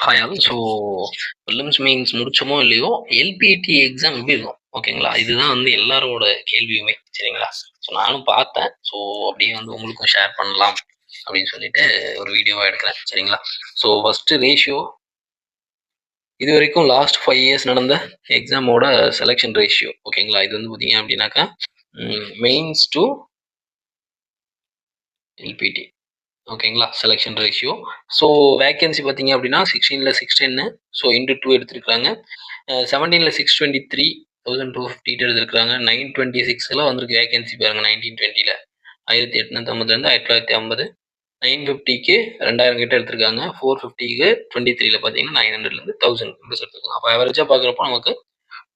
Hi all. So prelims mains முடிச்சோமோ இல்லையோ, LPT exam எப்படி இருக்கும்? ஓகேங்களா? இதுதான் வந்து எல்லாரோட கேள்வியுமே. சரிங்களா? ஸோ நானும் பார்த்தேன். ஸோ அப்படியே வந்து உங்களுக்கும் ஷேர் பண்ணலாம் அப்படின்னு சொல்லிட்டு ஒரு வீடியோவா எடுக்கிறேன். சரிங்களா? ஸோ ஃபர்ஸ்ட்டு ரேஷியோ இதுவரைக்கும் லாஸ்ட் 5 இயர்ஸ் நடந்த எக்ஸாமோட செலக்ஷன் ரேஷியோ. ஓகேங்களா? இது வந்து பார்த்தீங்க அப்படின்னாக்கா, மெயின்ஸ் டூ எல்பிடி. ஓகேங்களா? Selection ratio. ஸோ வேக்கன்சி பார்த்தீங்க அப்படின்னா 16ல 610 ஸோ இன்டு 2 எடுத்திருக்காங்க. 17ல 623 1250 எடுத்திருக்காங்க. 926ல வந்திருக்கு வேகன்சி பாருங்க. 1920ல 1852 1950 950க்கு 2000 கிட்ட எடுத்திருக்காங்க. 450க்கு 23ல பார்த்தீங்கன்னா 900லேருந்து 1000 மெம்பர்ஸ் எடுத்திருக்காங்க. அப்போ ஆவரேஜாக பார்க்குறப்போ நமக்கு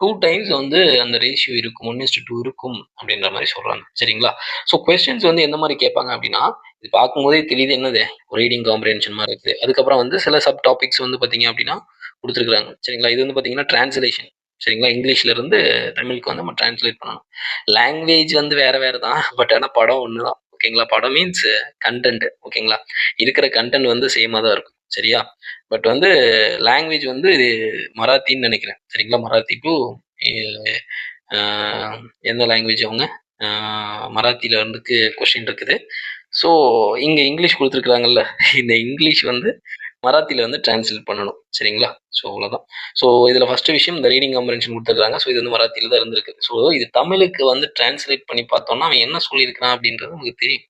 2 டைம்ஸ் வந்து அந்த ரேஷியோ இருக்கும். 1:2 இருக்கும் அப்படின்ற மாதிரி சொல்றாங்க. சரிங்களா? ஸோ கொஸ்டின்ஸ் வந்து எந்த மாதிரி கேட்பாங்க அப்படின்னா, இது பார்க்கும்போதே தெரியுது என்னது ரீடிங் காம்ப்ரிஹென்ஷன் மாதிரி இருக்குது. அதுக்கப்புறம் வந்து சில சப் டாபிக்ஸ் வந்து பார்த்தீங்க அப்படின்னா கொடுத்துருக்காங்க. சரிங்களா? இது வந்து பார்த்தீங்கன்னா டிரான்ஸ்லேஷன். சரிங்களா? இங்கிலீஷ்ல இருந்து தமிழுக்கு வந்து நம்ம டிரான்ஸ்லேட் பண்ணணும். லாங்குவேஜ் வந்து வேற வேற தான். பட் ஆனால் படம் ஒன்று தான். ஓகேங்களா? படம் மீன்ஸ் கண்டென்ட். ஓகேங்களா? இருக்கிற கண்டென்ட் வந்து சேமாக தான் இருக்கும். சரியா? பட் வந்து லாங்குவேஜ் வந்து இது மராத்தின்னு நினைக்கிறேன். சரிங்களா? மராத்தி டு எந்த லாங்குவேஜ் அவங்க மராத்தியில் வந்துக்கு கொஷின் இருக்குது. ஸோ இங்கே இங்கிலீஷ் கொடுத்துருக்குறாங்கல்ல, இந்த இங்கிலீஷ் வந்து மராத்தியில் வந்து டிரான்ஸ்லேட் பண்ணணும். சரிங்களா? ஸோ அவ்வளோதான். ஸோ இதில் ஃபர்ஸ்ட் விஷயம் இந்த ரீடிங் காம்ப்ரிஹென்ஷன் கொடுத்துருக்காங்க. ஸோ இது வந்து மராத்தியில் தான் இருந்திருக்கு. ஸோ இது தமிழுக்கு வந்து டிரான்ஸ்லேட் பண்ணி பார்த்தோம்னா அவன் என்ன சொல்லியிருக்கிறான் அப்படின்றது நமக்கு தெரியும்.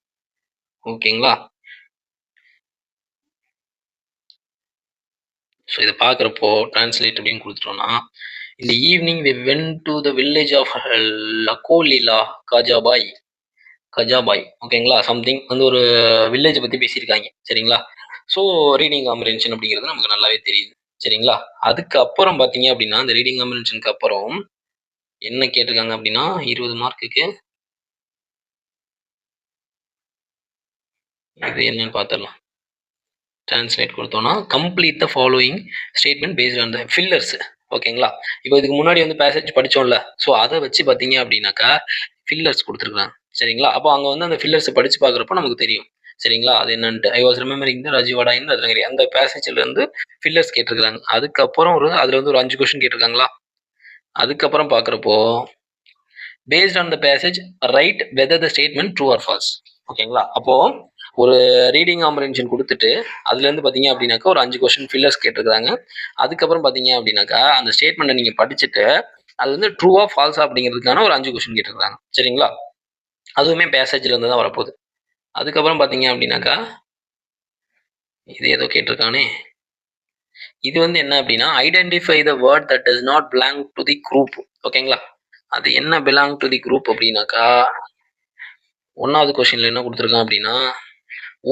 ஓகேங்களா? ஸோ இதை பார்க்குறப்போ டிரான்ஸ்லேட் அப்படின்னு கொடுத்துட்டோம்னா, இந்த evening we went to the village of லக்கோலிலா காஜாபாய் கஜாபாய். ஓகேங்களா? சம்திங் வந்து ஒரு வில்லேஜை பற்றி பேசியிருக்காங்க. சரிங்களா? ஸோ ரீடிங் காம்ப்ரிஹென்ஷன் அப்படிங்கிறது நமக்கு நல்லாவே தெரியுது. சரிங்களா? அதுக்கப்புறம் பார்த்தீங்க அப்படின்னா, இந்த ரீடிங் காம்ப்ரிஹென்ஷனுக்கு அப்புறம் என்ன கேட்டிருக்காங்க அப்படின்னா, 20 மார்க்குக்கு இது என்னன்னு பார்த்துடலாம். டிரான்ஸ்லேட் கொடுத்தோம்னா, complete the following statement based on the fillers. ஓகேங்களா? இப்போ இதுக்கு முன்னாடி வந்து பேசேஜ் படிச்சோம்ல. ஸோ அதை வச்சு பார்த்தீங்க அப்படின்னாக்கா, ஃபில்லர்ஸ் கொடுத்துருக்காங்க. சரிங்களா? அப்போ அங்கே வந்து அந்த ஃபில்லர்ஸ் படிச்சு பார்க்குறப்போ நமக்கு தெரியும். சரிங்களா? அது என்னன்ட்டு. ஐ வாஸ் ரிமெம்பரிங் த ராஜீவாடா இன் ரத்னகிரி. அந்த பேசேஜ்ல இருந்து ஃபில்லர்ஸ் கேட்டிருக்காங்க. அதுக்கப்புறம் அதுல வந்து ஒரு 5 கொஸ்டின் கேட்டிருக்காங்களா? அதுக்கப்புறம் பார்க்குறப்போ based on the passage right whether the statement true or false. ஓகேங்களா? அப்போ ஒரு ரீடிங் காம்ப்ரிஹென்ஷன் கொடுத்துட்டு அதுல இருந்து பாத்தீங்க அப்படின்னாக்கா ஒரு 5 கொஸ்டின் ஃபில்லர்ஸ் கேட்டிருக்காங்க. அதுக்கப்புறம் பாத்தீங்க அப்படின்னாக்கா அந்த ஸ்டேட்மெண்ட்டை நீங்க படிச்சுட்டு அது வந்து ட்ரூவா ஃபால்ஸா அப்படிங்கிறதுக்கான ஒரு 5 கொஸ்டின் கேட்டிருக்காங்க. சரிங்களா? அதுவுமே பேசேஜ்ல இருந்து தான் வரப்போகுது. அதுக்கப்புறம் பாத்தீங்க அப்படின்னாக்கா இது ஏதோ கேட்டிருக்கானே. இது வந்து என்ன அப்படின்னா identify the word that does not belong to the group. ஓகேங்களா? அது என்ன பிலாங் டு தி குரூப் அப்படின்னாக்கா, 1வது கொஸ்டின்ல என்ன கொடுத்துருக்கான் அப்படின்னா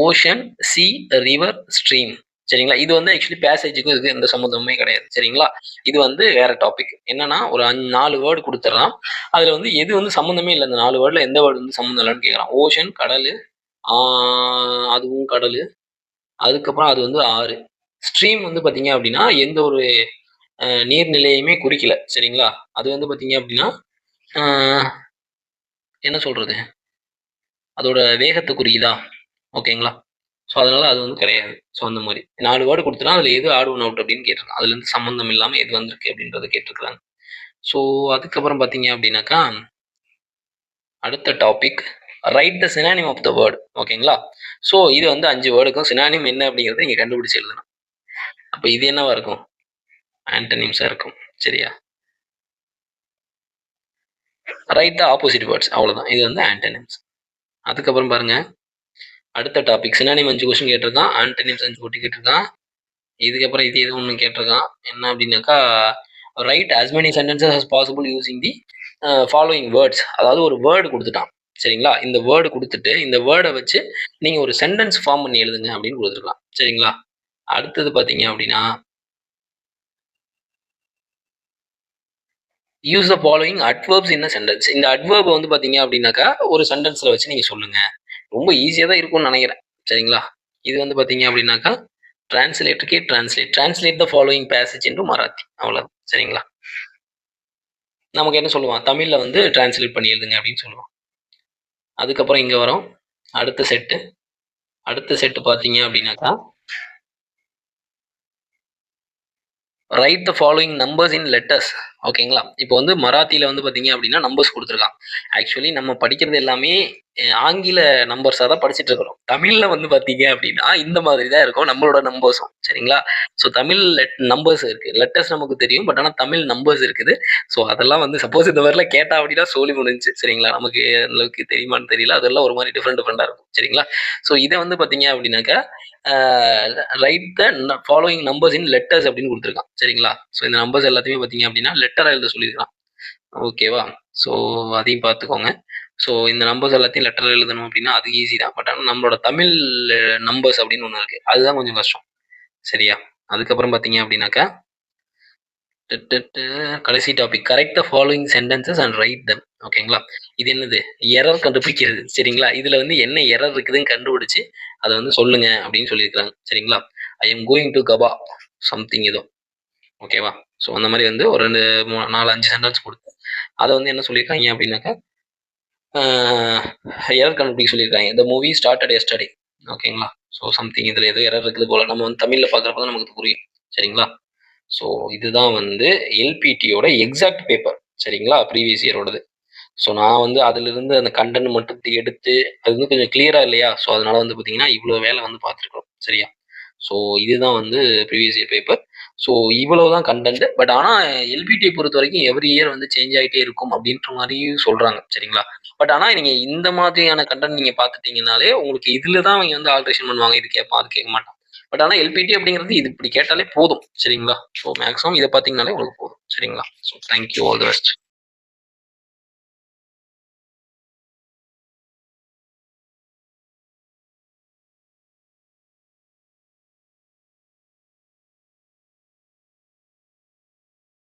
ஓஷன், சி, ரிவர், ஸ்ட்ரீம். சரிங்களா? இது வந்து ஆக்சுவலி பேசேஜுக்கும் இதுக்கு எந்த சம்மந்தமுமே கிடையாது. சரிங்களா? இது வந்து வேற டாபிக். என்னன்னா ஒரு 4 வேர்டு கொடுத்துட்றான். அதுல வந்து எது வந்து சம்மந்தமே இல்லை. இந்த 4 வேர்டுல எந்த வேர்டு வந்து சம்மந்தம் இல்லைன்னு கேட்குறான். ஓஷன் கடல், அதுவும் கடல். அதுக்கப்புறம் அது வந்து ஆறு. ஸ்ட்ரீம் வந்து பாத்தீங்க அப்படின்னா எந்த ஒரு நீர்நிலையுமே குறிக்கல. சரிங்களா? அது வந்து பாத்தீங்க அப்படின்னா ஆஹ், என்ன சொல்றது, அதோட வேகத்தை குறிக்குதா? ஓகேங்களா? ஸோ அதனால அது வந்து கிடையாது. ஸோ அந்த மாதிரி 4 வேர்டு கொடுத்துட்டா அதில் எது ஆட் ஒன் அவுட் அப்படின்னு கேட்டிருக்காங்க. அதுல இருந்து சம்மந்தம் இல்லாமல் எது வந்திருக்கு அப்படின்றத கேட்டிருக்காங்க. ஸோ அதுக்கப்புறம் பார்த்தீங்க அப்படின்னாக்கா அடுத்த topic right the synonym of the word. ஓகேங்களா? ஸோ இது வந்து 5 வேர்டுக்கும் சினானிம் என்ன அப்படிங்கிறத நீங்கள் கண்டுபிடிச்சு எழுதணும். அப்போ இது என்னவா இருக்கும்? ஆன்டனிம்ஸாக இருக்கும். சரியா? Right the opposite words. அவ்வளோதான். இது வந்து ஆன்டனிம்ஸ். அதுக்கப்புறம் பாருங்க அடுத்த டாபிக் சினானிம் 5 கொஸ்டின் கேட்டிருக்கான். ஆன்டனிம்ஸ் 5 கொட்டி கேட்டிருக்கான். இதுக்கப்புறம் இது எதுவும் ஒன்று கேட்டிருக்கான். என்ன அப்படின்னாக்கா right as many sentences as possible using the following words. அதாவது ஒரு வேர்டு கொடுத்துட்டான். சரிங்களா? இந்த வேர்டு கொடுத்துட்டு இந்த வேர்டை வச்சு நீங்க ஒரு சென்டென்ஸ் ஃபார்ம் பண்ணி எழுதுங்க அப்படின்னு கொடுத்துருக்கலாம். சரிங்களா? அடுத்தது பாத்தீங்க அப்படின்னா use the following adverbs in a sentence. இந்த அட்வர்ப் வந்து பாத்தீங்க அப்படின்னாக்கா ஒரு சென்டென்ஸ்ல வச்சு நீங்க சொல்லுங்க. ரொம்ப ஈஸியா தான் இருக்கும்னு நினைக்கிறேன். சரிங்களா? இது வந்து பாத்தீங்க அப்படின்னாக்கா டிரான்ஸ்லேட்டருக்கே translate the following passage into Marathi. அவ்வளவு. சரிங்களா? நமக்கு என்ன சொல்லுவான், தமிழ்ல வந்து டிரான்ஸ்லேட் பண்ணி எழுதுங்க அப்படின்னு சொல்லுவான். அதுக்கப்புறம் இங்க வரும் அடுத்த செட்டு. அடுத்த செட்டு பார்த்தீங்க அப்படின்னாக்கா right the following numbers in letters. ஓகேங்களா? இப்போ வந்து மராத்தியில வந்து பார்த்தீங்க அப்படின்னா, நம்பர்ஸ் குடுத்துருக்கான். ஆக்சுவலி நம்ம படிக்கிறது எல்லாமே ஆங்கில நம்பர்ஸா தான் படிச்சுட்டு இருக்கிறோம். தமிழ்ல வந்து பார்த்தீங்க அப்படின்னா, இந்த மாதிரி தான் இருக்கும் நம்மளோட நம்பர்ஸும். சரிங்களா? ஸோ தமிழ் நம்பர்ஸ் இருக்கு. லெட்டர்ஸ் நமக்கு தெரியும். பட் ஆனா தமிழ் நம்பர்ஸ் இருக்குது. ஸோ அதெல்லாம் வந்து சப்போஸ் இந்த மாரிலாம் கேட்டா அப்படின்னா சோலி முடிஞ்சுச்சு. சரிங்களா? நமக்கு அந்த அளவுக்கு தெரியுமான்னு தெரியல. அதெல்லாம் ஒரு மாரி டிஃபரெண்டா இருக்கும். சரிங்களா? ஸோ இத வந்து பார்த்தீங்க அப்படின்னாக்கா, ah write the following numbers in letters அப்படின்னு குடுத்துருக்கான். சரிங்களா? ஸோ இந்த நம்பர்ஸ் எல்லாத்தையுமே பார்த்தீங்க அப்படின்னா, லெட்டரா எழுத சொல்லியிருக்கான். ஓகேவா? ஸோ அதையும் பார்த்துக்கோங்க. ஸோ இந்த நம்பர்ஸ் எல்லாத்தையும் லெட்டர்ல எழுதணும் அப்படின்னா, அது ஈஸி தான். பட் ஆனா நம்மளோட தமிழ் நம்பர்ஸ் அப்படின்னு ஒண்ணு இருக்கு. அதுதான் கொஞ்சம் கஷ்டம். சரியா? அதுக்கப்புறம் பார்த்தீங்க அப்படின்னாக்கா, கடைசி topic. Correct the following sentences and right them. ஓகேங்களா? இது என்னது? எரர் கண்டுபிடிக்கிறது. சரிங்களா? இதுல வந்து என்ன எரர் இருக்குதுன்னு கண்டுபிடிச்சு, அத வந்து சொல்லுங்க அப்படின்னு சொல்லியிருக்காங்க. சரிங்களா? ஐ am going two Kaba something ஏதோ. ஓகேவா? ஸோ அந்த மாரி வந்து ஒரு 2, 4, 5 சென்டென்ஸ் குடுத்து, அத வந்து என்ன சொல்லியிருக்காய்ங்க அப்படின்னாக்கா, ஆ எரர் கண்டுபிடிக்க சொல்லியிருக்காய்ங்க. "The movie started yesterday." ஓகேங்களா? ஸோ சம்திங் இதுல ஏதோ எரர் இருக்குது போல. நம்ம வந்து தமிழ்ல பார்க்குறப்ப தான் நமக்கு இது புரியும். சரிங்களா? ஸோ இதுதான் வந்து எல்பிடியோட எக்ஸாக்ட் பேப்பர். சரிங்களா? ப்ரீவியஸ் இயரோடது. ஸோ நான் வந்து அதிலிருந்து அந்த கன்டென்ட் மட்டும் எடுத்து, அது வந்து கொஞ்சம் கிளியரா இல்லையா? ஸோ அதனால வந்து பார்த்தீங்கன்னா, இவ்ளோ வேலை வந்து பார்த்துருக்குறோம். சரியா? ஸோ இதுதான் வந்து ப்ரீவியஸ் இயர் பேப்பர். ஸோ இவ்வளவு தான் கன்டென்ட். பட் ஆனா எல்பிடிய பொறுத்தவரைக்கும் எவ்ரி இயர் வந்து சேஞ்ச் ஆயிட்டே இருக்கும் அப்படின்ற மாரி சொல்றாங்க. சரிங்களா? பட் ஆனா நீங்க இந்த மாதிரியான கன்டென்ட் நீங்க பார்த்துட்டீங்கன்னாலே, உங்களுக்கு இதுல தான் அவைங்க வந்து ஆல்ட்ரேஷன் பண்ணுவாங்க. இது கேட்பான், அது கேட்க மாட்டான். பட் ஆனா எல்பிடி அப்படிங்கிறது இது இப்படி கேட்டாலே போதும். சரிங்களா? ஸோ மேக்ஸிமம் இத பார்த்தீங்கன்னாலே உங்களுக்கு போதும். சரிங்களா? So thank you. All the best.